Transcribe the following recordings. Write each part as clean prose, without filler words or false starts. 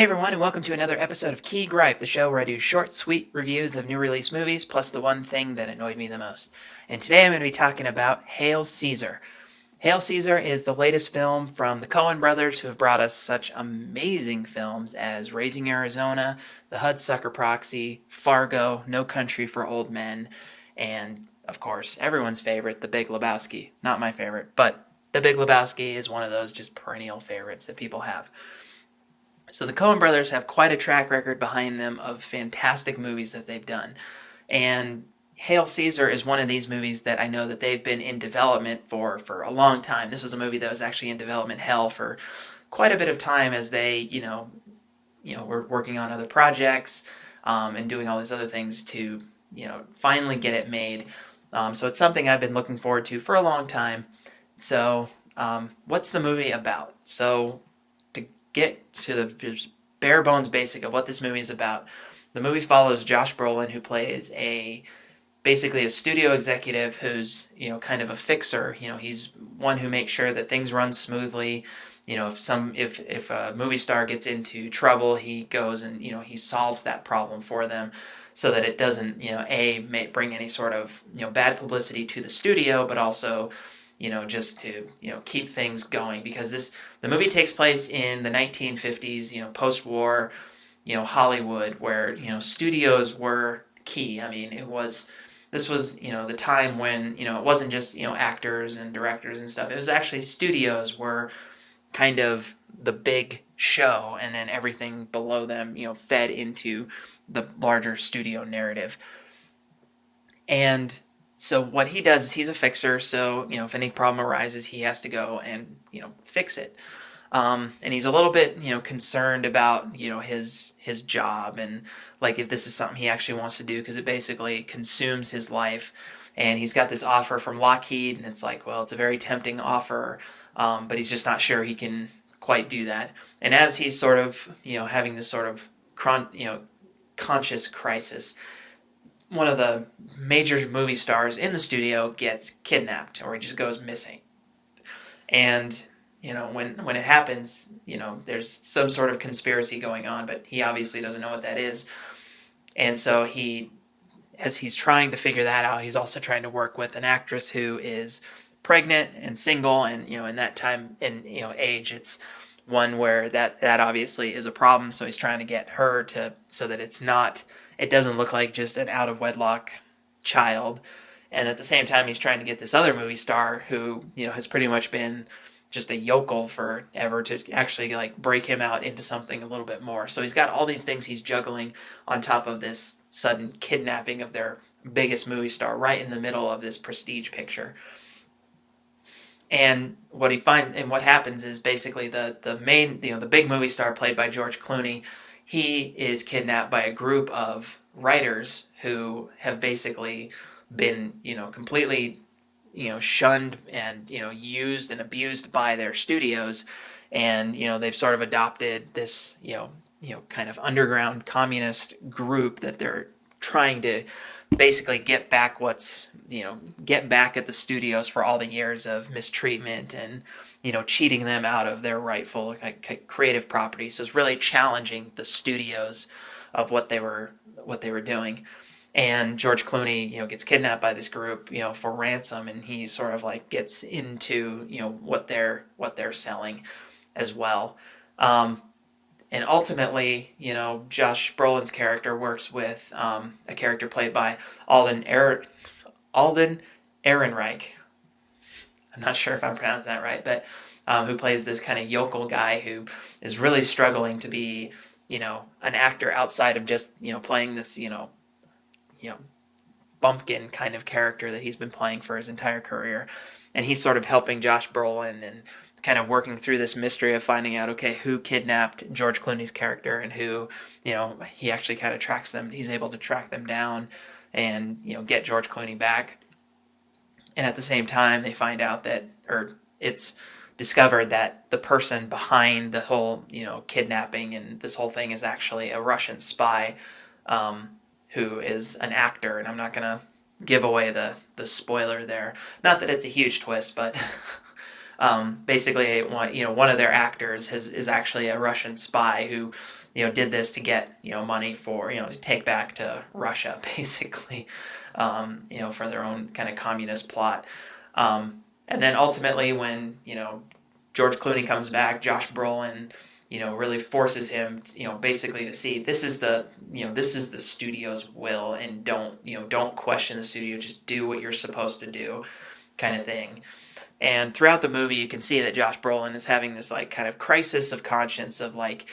Hey everyone, and welcome to another episode of Gripe, the show where I do short, sweet reviews of new release movies, plus the one thing that annoyed me the most. And today I'm going to be talking about Hail Caesar. Hail Caesar is the latest film from the Coen brothers, who have brought us such amazing films as Raising Arizona, The Hudsucker Proxy, Fargo, No Country for Old Men, and, of course, everyone's favorite, The Big Lebowski. Not my favorite, but The Big Lebowski is one of those just perennial favorites that people have. So the Coen brothers have quite a track record behind them of fantastic movies that they've done. And Hail Caesar is one of these movies that I know that they've been in development for a long time. This was a movie that was actually in development hell for quite a bit of time as they, were working on other projects and doing all these other things to, finally get it made. So it's something I've been looking forward to for a long time. So what's the movie about? So get to the just bare bones basic of what this movie is about. The movie follows Josh Brolin, who plays basically a studio executive who's, kind of a fixer. He's one who makes sure that things run smoothly. If a movie star gets into trouble, he goes and, he solves that problem for them so that it doesn't, may bring any sort of, bad publicity to the studio, but also just to, keep things going, because the movie takes place in the 1950s, post-war, Hollywood, where, studios were key. I mean, this was, the time when, it wasn't just, actors and directors and stuff. It was actually studios were kind of the big show, and then everything below them, fed into the larger studio narrative. And so what he does is he's a fixer, so, if any problem arises, he has to go and, fix it. And he's a little bit, concerned about, his job and, like, if this is something he actually wants to do, because it basically consumes his life. And he's got this offer from Lockheed, and it's like, well, it's a very tempting offer, but he's just not sure he can quite do that. And as he's sort of, having this sort of, conscious crisis, one of the major movie stars in the studio gets kidnapped, or he just goes missing. And, when it happens, there's some sort of conspiracy going on, but he obviously doesn't know what that is. And so as he's trying to figure that out, he's also trying to work with an actress who is pregnant and single, and, in that time and, age, it's one where that obviously is a problem. So he's trying to get her so that it doesn't look like just an out-of-wedlock child. And at the same time, he's trying to get this other movie star who, has pretty much been just a yokel forever to actually, like, break him out into something a little bit more. So he's got all these things he's juggling on top of this sudden kidnapping of their biggest movie star right in the middle of this prestige picture. And what happens is basically the main, the big movie star played by George Clooney, he is kidnapped by a group of writers who have basically been, completely, shunned and, used and abused by their studios. And, they've sort of adopted this, kind of underground communist group that they're trying to basically get back at the studios for all the years of mistreatment and, cheating them out of their rightful creative property. So it's really challenging the studios of what they were doing. And George Clooney, gets kidnapped by this group, for ransom, and he sort of like gets into, what they're selling as well. And ultimately, Josh Brolin's character works with a character played by Alden Ehrenreich. I'm not sure if I'm pronouncing that right, but who plays this kind of yokel guy who is really struggling to be, an actor outside of just, playing this, bumpkin kind of character that he's been playing for his entire career. And he's sort of helping Josh Brolin and kind of working through this mystery of finding out, okay, who kidnapped George Clooney's character and who, he actually kind of tracks them. He's able to track them down and, get George Clooney back. And at the same time, they find out it's discovered that the person behind the whole, kidnapping and this whole thing is actually a Russian spy who is an actor. And I'm not going to give away the spoiler there. Not that it's a huge twist, but Basically, one of their actors is actually a Russian spy who, did this to get, money for, to take back to Russia, basically, for their own kind of communist plot. And then ultimately, when, George Clooney comes back, Josh Brolin, really forces him, basically to see this is the studio's will, and don't question the studio, just do what you're supposed to do, kind of thing. And throughout the movie, you can see that Josh Brolin is having this like kind of crisis of conscience of like,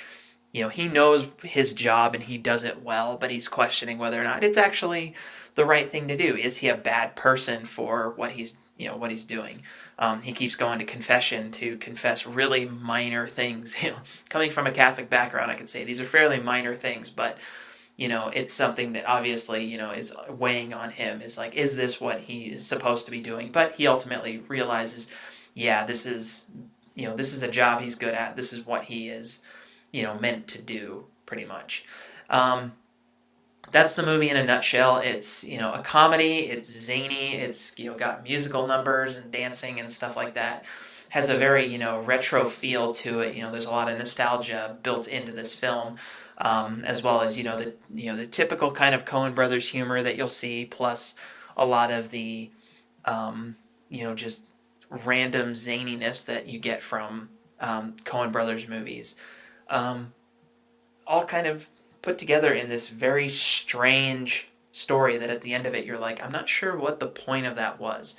he knows his job and he does it well, but he's questioning whether or not it's actually the right thing to do. Is he a bad person for what he's doing? He keeps going to confession to confess really minor things. Coming from a Catholic background, I could say these are fairly minor things, but it's something that obviously is weighing on him. Is like, is this what he is supposed to be doing? But he ultimately realizes, yeah, this is a job he's good at. This is what he is meant to do, pretty much. That's the movie in a nutshell. It's a comedy. It's zany. It's got musical numbers and dancing and stuff like that. Has a very retro feel to it. There's a lot of nostalgia built into this film, as well as the typical kind of Coen Brothers humor that you'll see, plus a lot of the just random zaniness that you get from Coen Brothers movies. All kind of put together in this very strange story that at the end of it you're like, I'm not sure what the point of that was.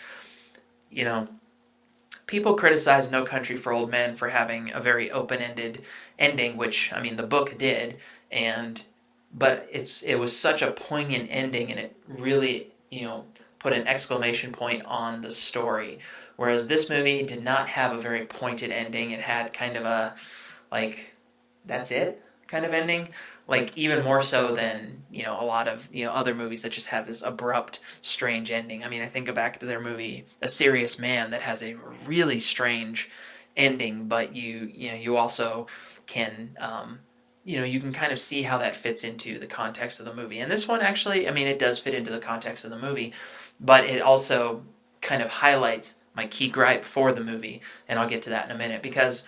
People criticize No Country for Old Men for having a very open-ended ending, which, I mean, the book did, but it was such a poignant ending, and it really, put an exclamation point on the story. Whereas this movie did not have a very pointed ending. It had kind of a, like, that's it kind of ending. Like, even more so than, a lot of, other movies that just have this abrupt, strange ending. I mean, I think back to their movie, A Serious Man, that has a really strange ending, but you also can, you can kind of see how that fits into the context of the movie. And this one actually, I mean, it does fit into the context of the movie, but it also kind of highlights my key gripe for the movie, and I'll get to that in a minute, because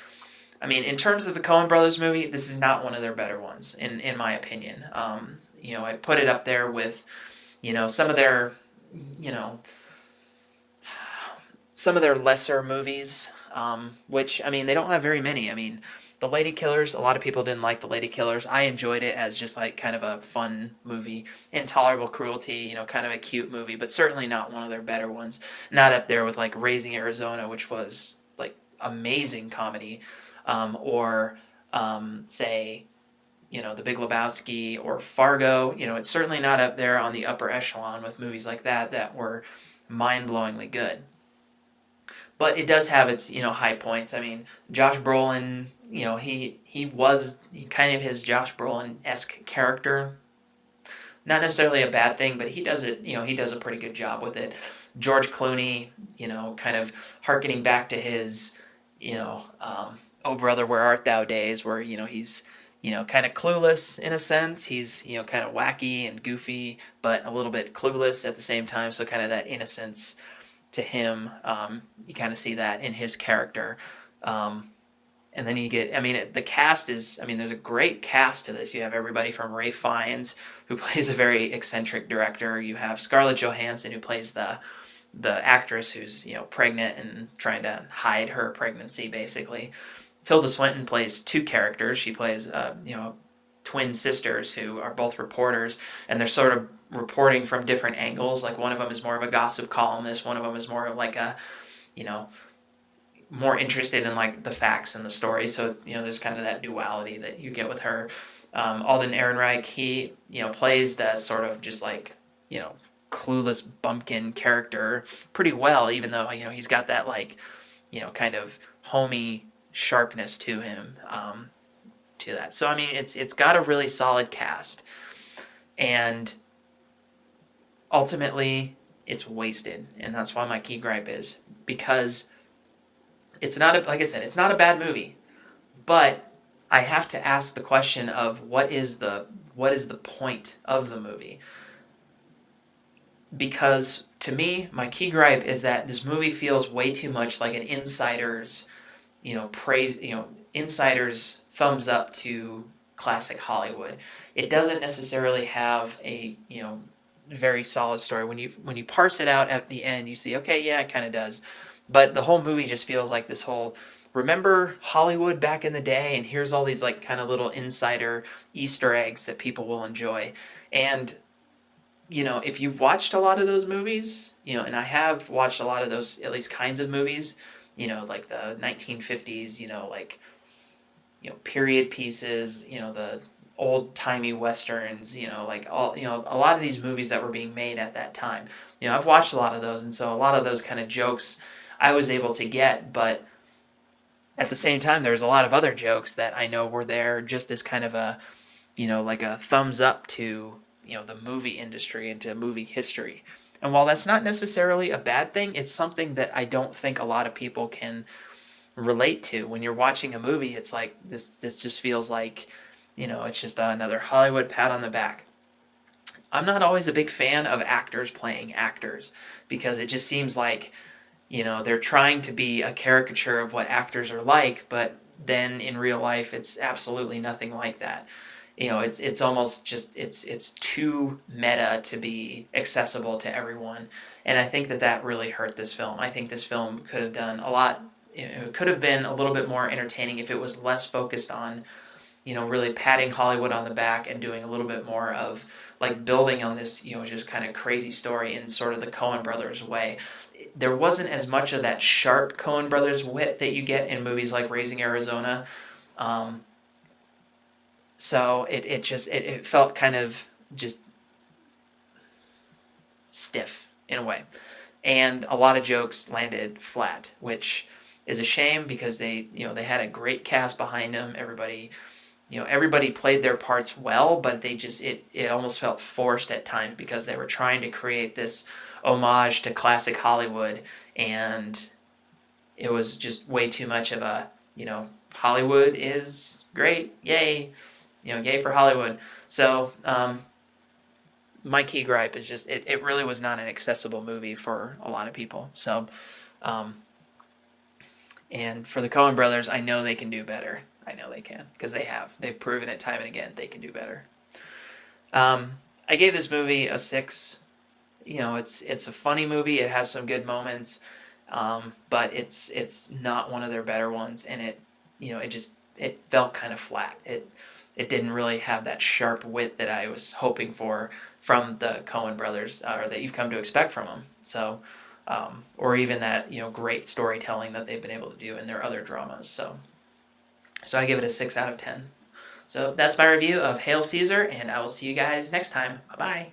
I mean, in terms of the Coen Brothers movie, this is not one of their better ones, in my opinion. I put it up there with, some of their, some of their lesser movies, which, I mean, they don't have very many. I mean, The Lady Killers, a lot of people didn't like The Lady Killers. I enjoyed it as just like kind of a fun movie. Intolerable Cruelty, kind of a cute movie, but certainly not one of their better ones. Not up there with like Raising Arizona, which was like amazing comedy. Or say, The Big Lebowski or Fargo. It's certainly not up there on the upper echelon with movies like that were mind-blowingly good. But it does have its, high points. I mean, Josh Brolin, he was kind of his Josh Brolin-esque character. Not necessarily a bad thing, but he does it, he does a pretty good job with it. George Clooney, kind of hearkening back to his, Oh Brother, Where Art Thou days, where, he's, kind of clueless in a sense. He's, kind of wacky and goofy, but a little bit clueless at the same time. So kind of that innocence to him, you kind of see that in his character. And then you get, I mean, the cast is, I mean, there's a great cast to this. You have everybody from Ralph Fiennes, who plays a very eccentric director. You have Scarlett Johansson, who plays the actress who's, pregnant and trying to hide her pregnancy, basically. Tilda Swinton plays two characters. She plays, twin sisters who are both reporters, and they're sort of reporting from different angles. Like, one of them is more of a gossip columnist. One of them is more of like a, more interested in like the facts and the story. So, there's kind of that duality that you get with her. Alden Ehrenreich, he, plays that sort of just like, clueless bumpkin character pretty well, even though, he's got that like, kind of homey sharpness to him, to that. So I mean, it's got a really solid cast, and ultimately it's wasted, and that's why my key gripe is, because it's not like I said, it's not a bad movie, but I have to ask the question of what is the point of the movie? Because to me, my key gripe is that this movie feels way too much like an insider's, praise, insider's thumbs up to classic Hollywood. It doesn't necessarily have a, very solid story. When you parse it out at the end, you see, okay, yeah, it kind of does. But the whole movie just feels like this whole, remember Hollywood back in the day, and here's all these like kind of little insider Easter eggs that people will enjoy. And if you've watched a lot of those movies, and I have watched a lot of those at least kinds of movies, like the 1950s, like period pieces, the old-timey westerns, like all, a lot of these movies that were being made at that time. I've watched a lot of those, and so a lot of those kind of jokes I was able to get, but at the same time, there's a lot of other jokes that I know were there just as kind of a, like a thumbs up to, the movie industry and to movie history. And while that's not necessarily a bad thing, it's something that I don't think a lot of people can relate to. When you're watching a movie, it's like, this just feels like, it's just another Hollywood pat on the back. I'm not always a big fan of actors playing actors, because it just seems like, they're trying to be a caricature of what actors are like, but then in real life, it's absolutely nothing like that. It's almost just, it's too meta to be accessible to everyone. And I think that really hurt this film. I think this film could have done a lot, it could have been a little bit more entertaining if it was less focused on, really patting Hollywood on the back and doing a little bit more of like building on this, just kind of crazy story in sort of the Coen brothers way. There wasn't as much of that sharp Coen brothers wit that you get in movies like Raising Arizona. So it felt kind of just stiff in a way. And a lot of jokes landed flat, which is a shame because they had a great cast behind them. Everybody played their parts well, but it almost felt forced at times because they were trying to create this homage to classic Hollywood, and it was just way too much of a, Hollywood is great, yay, yay for Hollywood. So, my key gripe is just, it really was not an accessible movie for a lot of people. So, and for the Coen brothers, I know they can do better. I know they can, because they have. They've proven it time and again they can do better. I gave this movie a 6. It's a funny movie. It has some good moments, but it's not one of their better ones, and it felt kind of flat. It didn't really have that sharp wit that I was hoping for from the Coen brothers, or that you've come to expect from them. So, or even that great storytelling that they've been able to do in their other dramas. So I give it a 6 out of 10. So that's my review of Hail Caesar, and I will see you guys next time. Bye-bye.